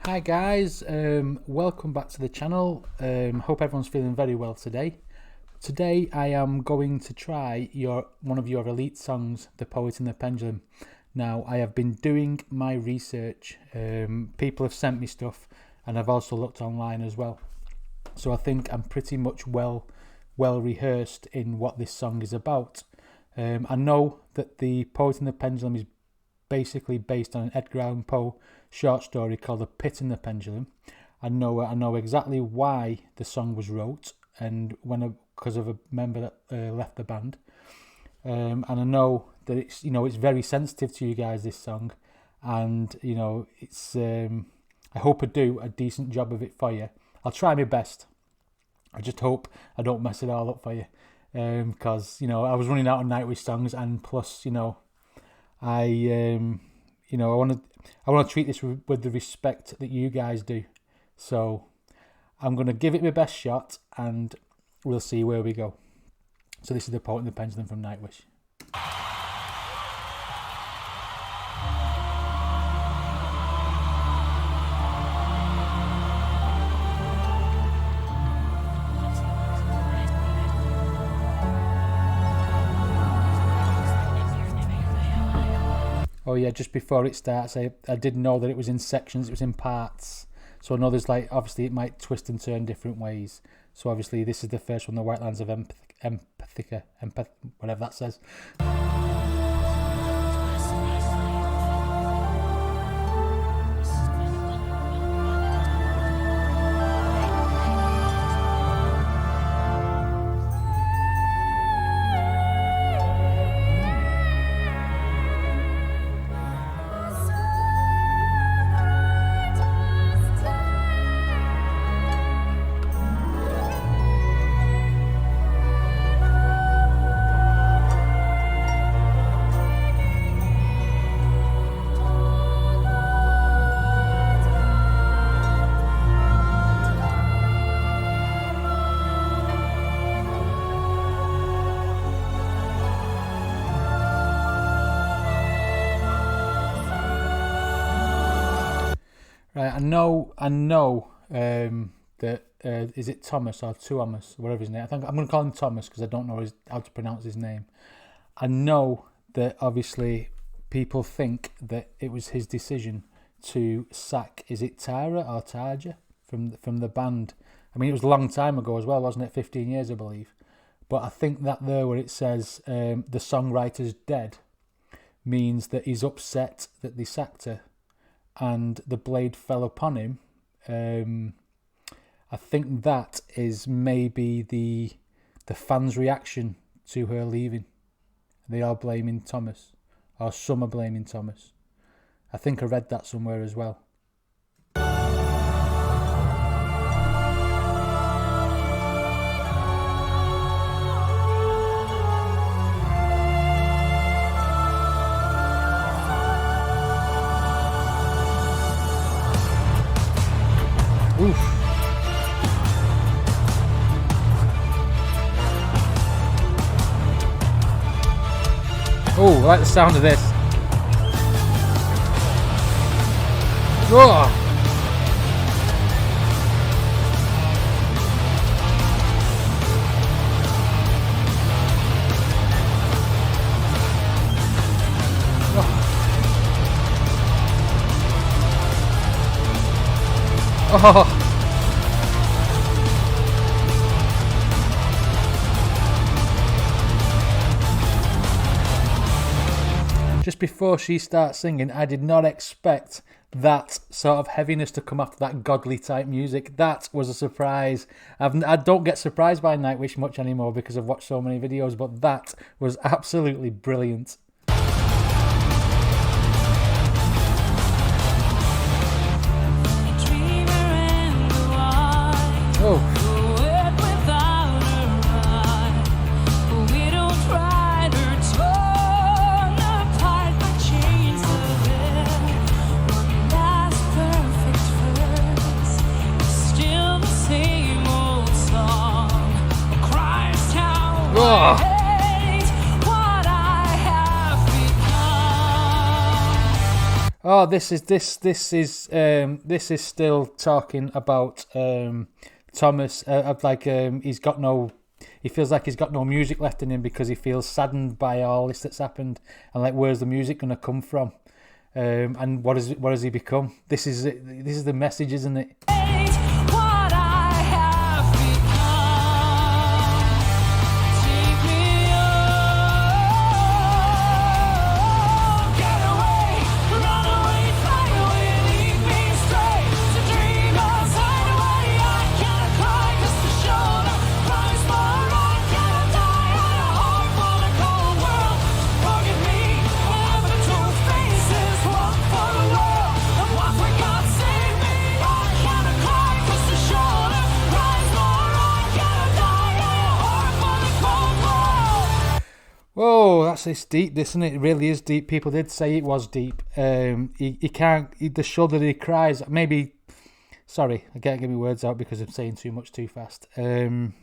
Hi guys, welcome back to the channel. Hope everyone's feeling very well today. Today I am going to try one of your elite songs, The Poet and the Pendulum. Now I have been doing my research, people have sent me stuff and I've also looked online as well. So I think I'm pretty much well rehearsed in what this song is about. I know that The Poet and the Pendulum is basically based on an Edgar Allan Poe short story called The Pit and the Pendulum. I know exactly why the song was wrote, and because of a member that left the band, and I know that it's very sensitive to you guys, this song, and it's I hope I do a decent job of it for you. I'll try my best. I just hope I don't mess it all up for you, because I was running out of Nightwish songs, and plus I want to treat this with the respect that you guys do. So I'm going to give it my best shot and we'll see where we go. So this is The Poet and the Pendulum from Nightwish. Oh yeah, just before it starts, I did know that it was in sections, it was in parts. So I know there's obviously it might twist and turn different ways. So obviously this is the first one, The White Lands of Empathica, whatever that says. Right, I know that is it Thomas or Tuomas, whatever his name. I think I'm going to call him Thomas because I don't know how to pronounce his name. I know that obviously people think that it was his decision to sack, is it Tara or Tarja from the band. I mean, it was a long time ago as well, wasn't it? 15 years, I believe. But I think that there where it says the songwriter's dead means that he's upset that they sacked her and the blade fell upon him. I think that is maybe the fans' reaction to her leaving. They are blaming Thomas, or some are blaming Thomas. I think I read that somewhere as well. Oof. Oh, I like the sound of this. Oh. Oh. Just before she starts singing, I did not expect that sort of heaviness to come after that godly type music. That was a surprise. I don't get surprised by Nightwish much anymore because I've watched so many videos, but that was absolutely brilliant. Oh. Oh, this is still talking about Thomas. He's got no. He feels like he's got no music left in him because he feels saddened by all this that's happened, and like, where's the music gonna come from? And what has he become? This is the message, isn't it? Whoa, that's deep, isn't it? It really is deep. People did say it was deep. He can't. The shoulder that he cries. Maybe. Sorry, I can't get my words out because I'm saying too much too fast. The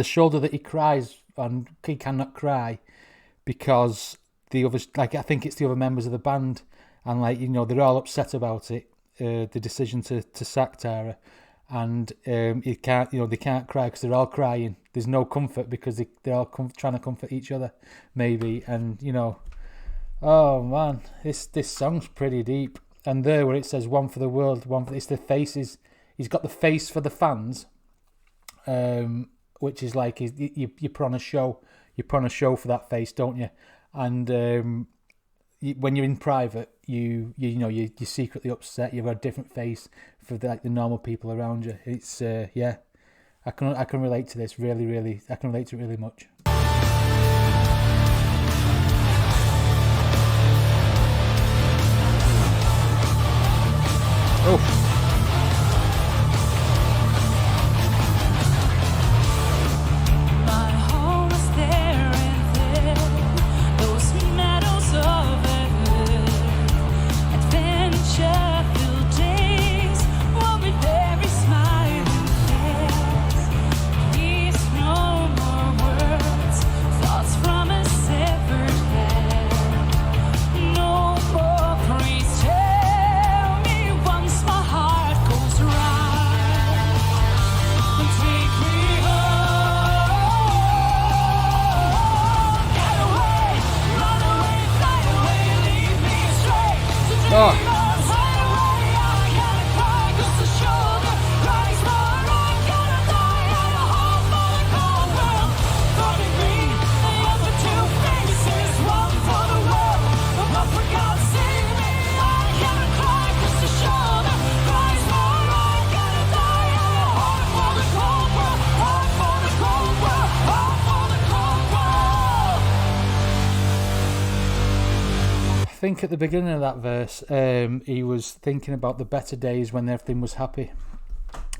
shoulder that he cries on, he cannot cry because the others, like, I think it's the other members of the band, and like, you know, they're all upset about it. The decision to sack Tara. And he can't, you know, they can't cry because they're all crying. There's no comfort because they're all trying to comfort each other, maybe. And you know, oh man, this song's pretty deep. And there, where it says "one for the world," it's the faces. He's got the face for the fans, which is like you put on a show. You put on a show for that face, don't you? And when you're in private, you're secretly upset. You have a different face for the normal people around you. It's yeah, I can relate to this really. I can relate to it really much. Oh. I think at the beginning of that verse, he was thinking about the better days when everything was happy,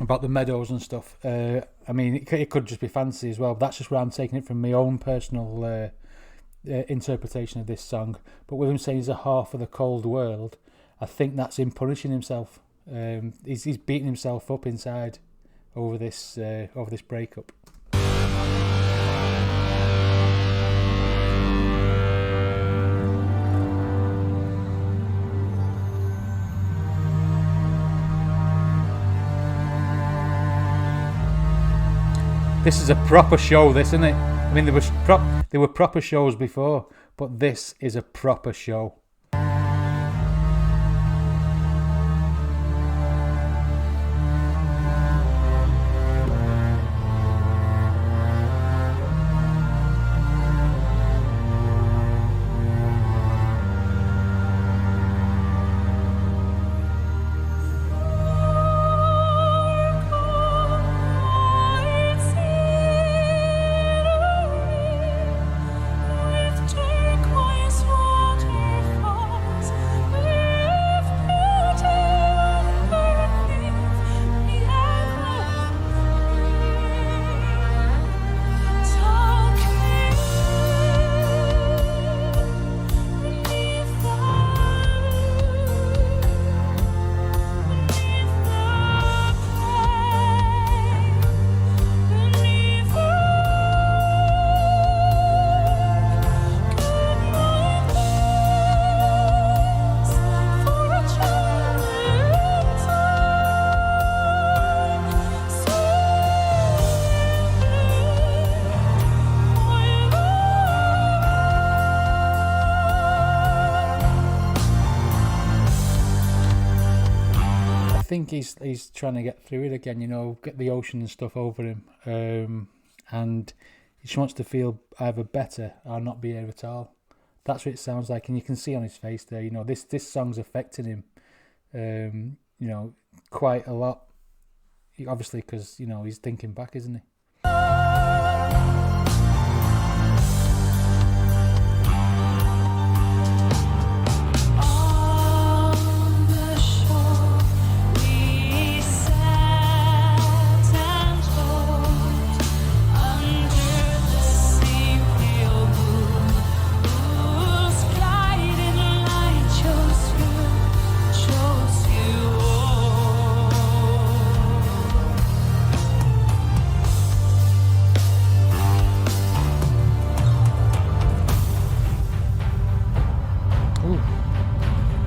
about the meadows and stuff. I mean, it could just be fantasy as well. But that's just where I'm taking it from my own personal interpretation of this song. But with him saying he's a half of the cold world, I think that's him punishing himself. He's beating himself up inside over this breakup. This is a proper show, this, isn't it? I mean, there were proper shows before, but this is a proper show. think he's trying to get through it again, you know, get the ocean and stuff over him, and he just wants to feel either better or not be here at all. That's what it sounds like, and you can see on his face there, you know, this song's affecting him, you know, quite a lot. Obviously, because, you know, he's thinking back, isn't he?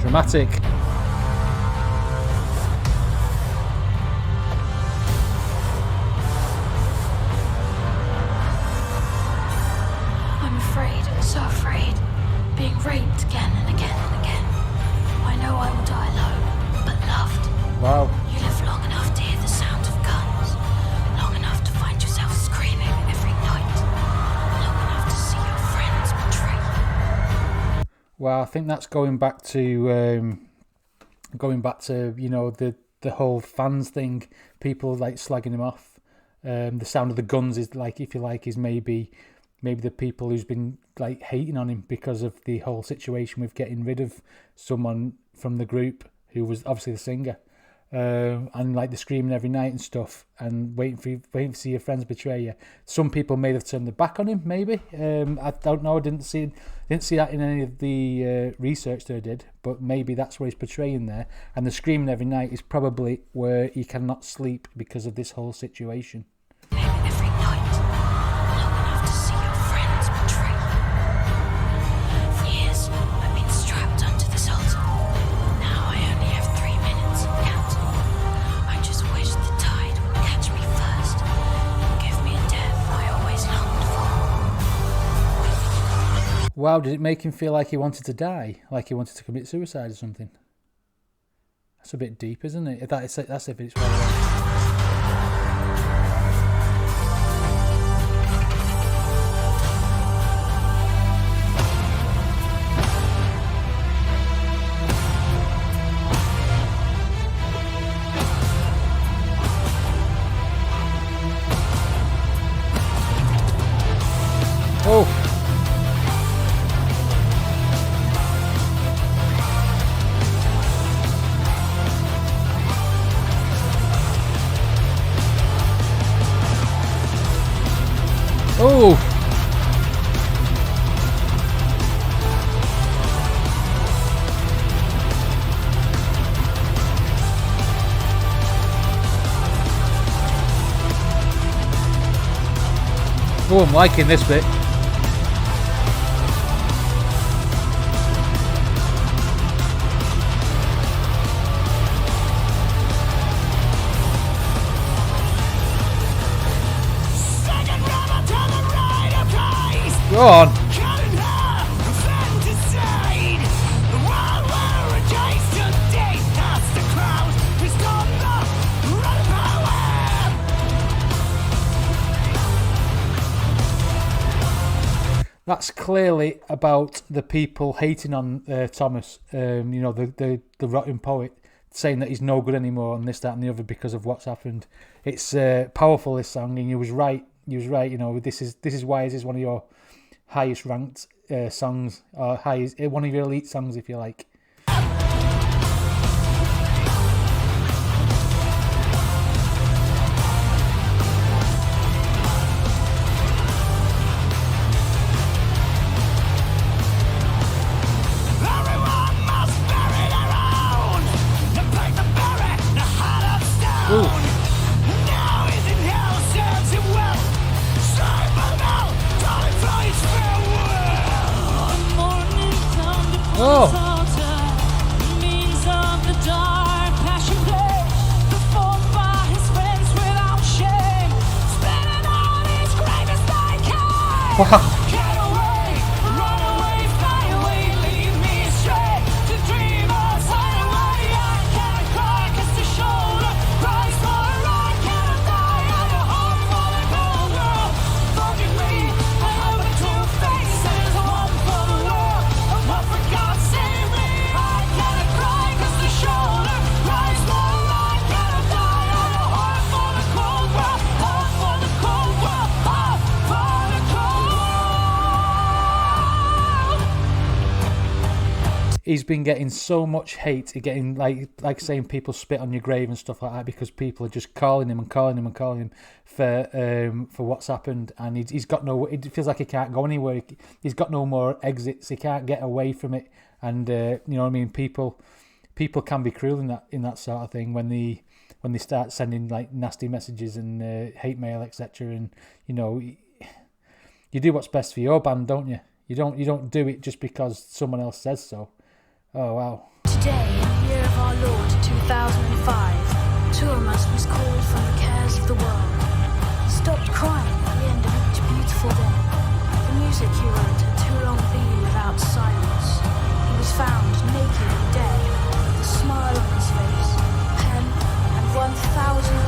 Dramatic. I'm afraid, so afraid, being raped again and again and again. I know I will die alone, but loved. Wow. You live long enough to hear the sound of guns, long enough to find yourself screaming every night, long enough to see your friends betray you. Well, I think that's going back to you know, the whole fans thing, people like slagging him off. The sound of the guns is like, if you like, is maybe the people who's been like hating on him because of the whole situation with getting rid of someone from the group who was obviously the singer, and like the screaming every night and stuff, and waiting to see your friends betray you. Some people may have turned their back on him, maybe. I don't know. I didn't see that in any of the research that I did, but maybe that's what he's portraying there. And the screaming every night is probably where he cannot sleep because of this whole situation. Every night, long enough to see your friends betray you. For years, I've been strapped onto this altar. Now I only have 3 minutes, counting. I just wish the tide would catch me first and give me a death I always longed for. Wow, did it make him feel like he wanted to die? Like he wanted to commit suicide or something? That's a bit deep, isn't it? That's if it's well. Oh! Oh! Oh, I'm liking this bit. Go on. That's clearly about the people hating on Thomas, you know, the rotten poet, saying that he's no good anymore and this, that and the other because of what's happened. It's powerful, this song, and you was right, you know, this is why this is one of your highest ranked songs, or one of your elite songs, if you like. Oh! Wow! he's been getting so much hate, getting like saying people spit on your grave and stuff like that, because people are just calling him for what's happened, and he's got no. It feels like he can't go anywhere. He's got no more exits. He can't get away from it, and you know what I mean. People can be cruel in that sort of thing when they start sending like nasty messages and hate mail, etc. And you know, you do what's best for your band, don't you? You don't do it just because someone else says so. Oh, wow. Today, in the year of our Lord 2005, two of us was called from the cares of the world. He stopped crying at the end of each beautiful day. The music he wrote had too long been without silence. He was found naked and dead, with a smile on his face, a pen, and 1,000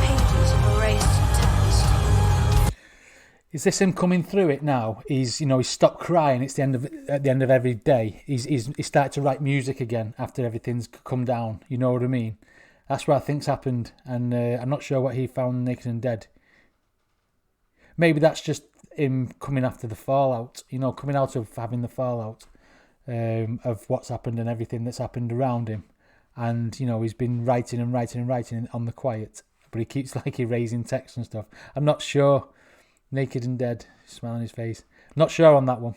pages of erased text. Is this him coming through it now? He's stopped crying. It's at the end of every day. He's started to write music again after everything's come down. You know what I mean? That's what I think's happened, and I'm not sure what he found naked and dead. Maybe that's just him coming after the fallout. You know, coming out of having the fallout of what's happened and everything that's happened around him, and you know he's been writing on the quiet, but he keeps like erasing text and stuff. I'm not sure. Naked and dead, smile on his face. Not sure on that one.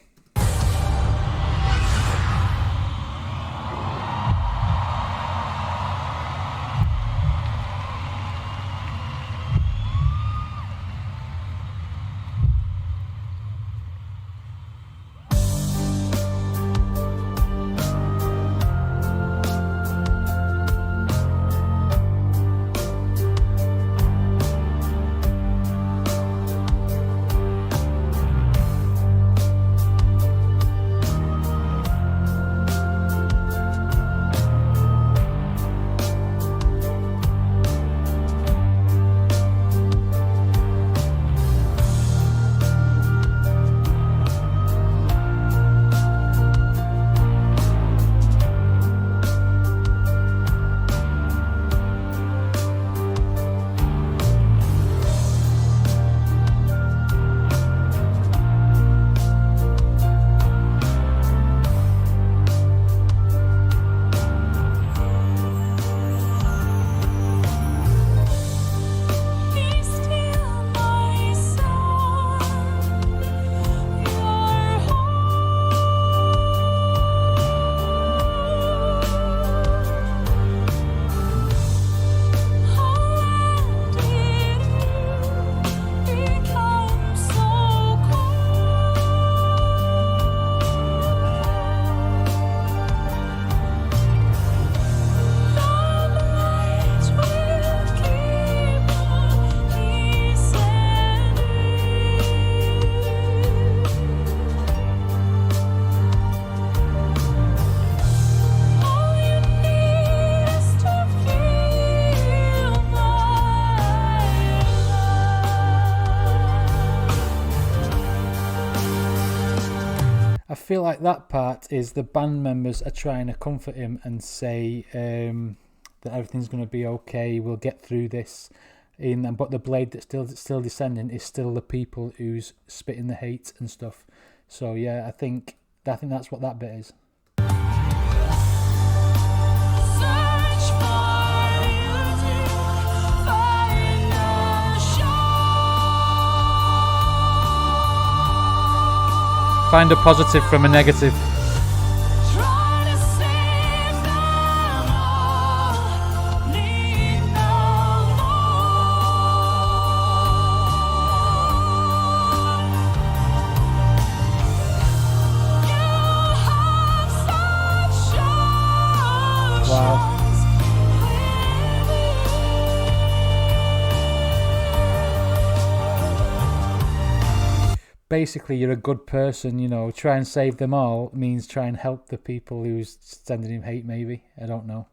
I feel like that part is the band members are trying to comfort him and say that everything's going to be okay, we'll get through this. But the blade that's still descending is still the people who's spitting the hate and stuff. So yeah, I think that's what that bit is. Find a positive from a negative. Wow. Basically, you're a good person, you know. Try and save them all means try and help the people who's sending him hate, maybe. I don't know.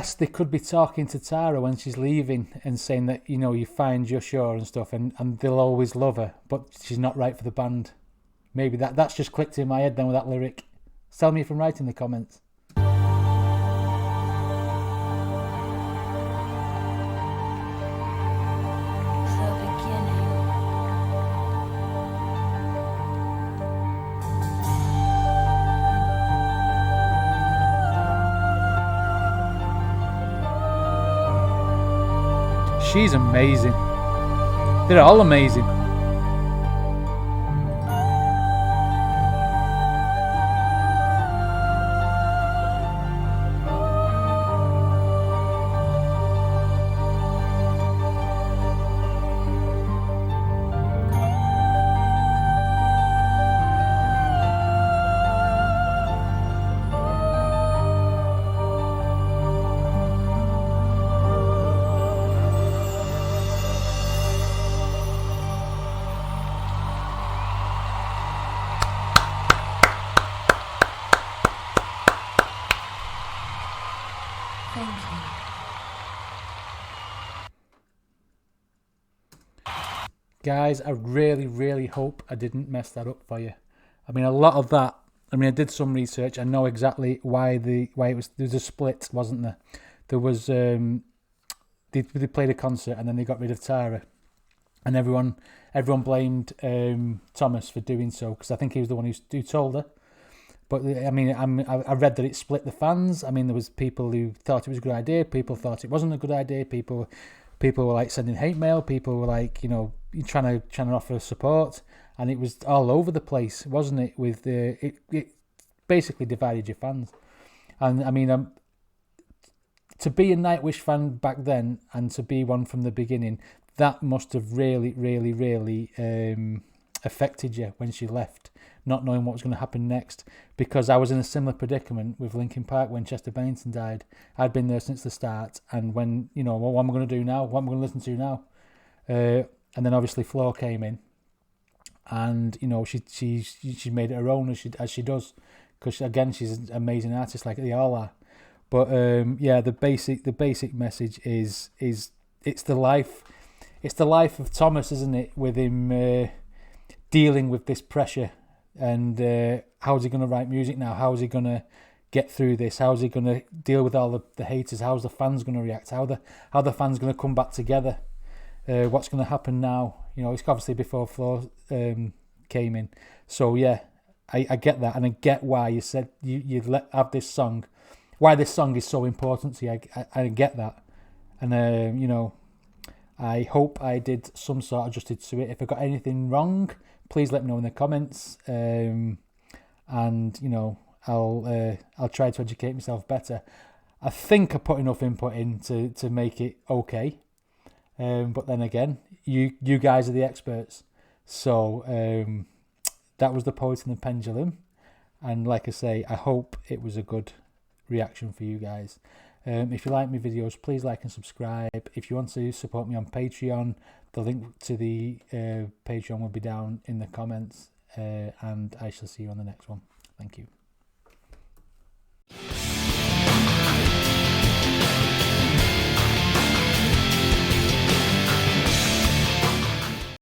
guess they could be talking to Tara when she's leaving and saying that, you know, you find you're sure and stuff, and they'll always love her, but she's not right for the band. Maybe that's just clicked in my head then with that lyric. Tell me if I'm right in the comments. She's amazing. They're all amazing. Thank you. Guys, I really, really hope I didn't mess that up for you. I mean, a lot of that, I mean, I did some research. I know exactly why it was, there's a split, wasn't there? There was, they played a concert and then they got rid of Tara. And everyone blamed Thomas for doing so, because I think he was the one who told her. But I mean, I read that it split the fans. I mean, there was people who thought it was a good idea. People thought it wasn't a good idea. People were like sending hate mail. People were like, you know, trying to offer support, and it was all over the place, wasn't it? With it basically divided your fans. And I mean, to be a Nightwish fan back then and to be one from the beginning, that must have really, really, really affected you when she left, not knowing what was going to happen next. Because I was in a similar predicament with Linkin Park when Chester Bennington died. I'd been there since the start, and when, you know, what am I going to do now? What am I going to listen to now? And then obviously Flo came in, and you know, she made it her own as she does, because again, she's an amazing artist like they all are. But yeah, the basic message is it's the life of Thomas, isn't it? With him dealing with this pressure, and how's he going to write music now? How is he going to get through this? How is he going to deal with all the haters? How's the fans going to react? How the fans going to come back together? What's going to happen now? You know, it's obviously before Flo came in. So yeah, I get that, and I get why you said you'd have this song. Why this song is so important to you. I get that, and you know, I hope I did some sort of justice to it. If I got anything wrong, please let me know in the comments. And you know, I'll try to educate myself better. I think I put enough input in to make it okay. But then again, you guys are the experts. So that was The Poet and the Pendulum. And like I say, I hope it was a good reaction for you guys. If you like my videos, please like and subscribe. If you want to support me on Patreon, the link to the Patreon will be down in the comments. And I shall see you on the next one. Thank you.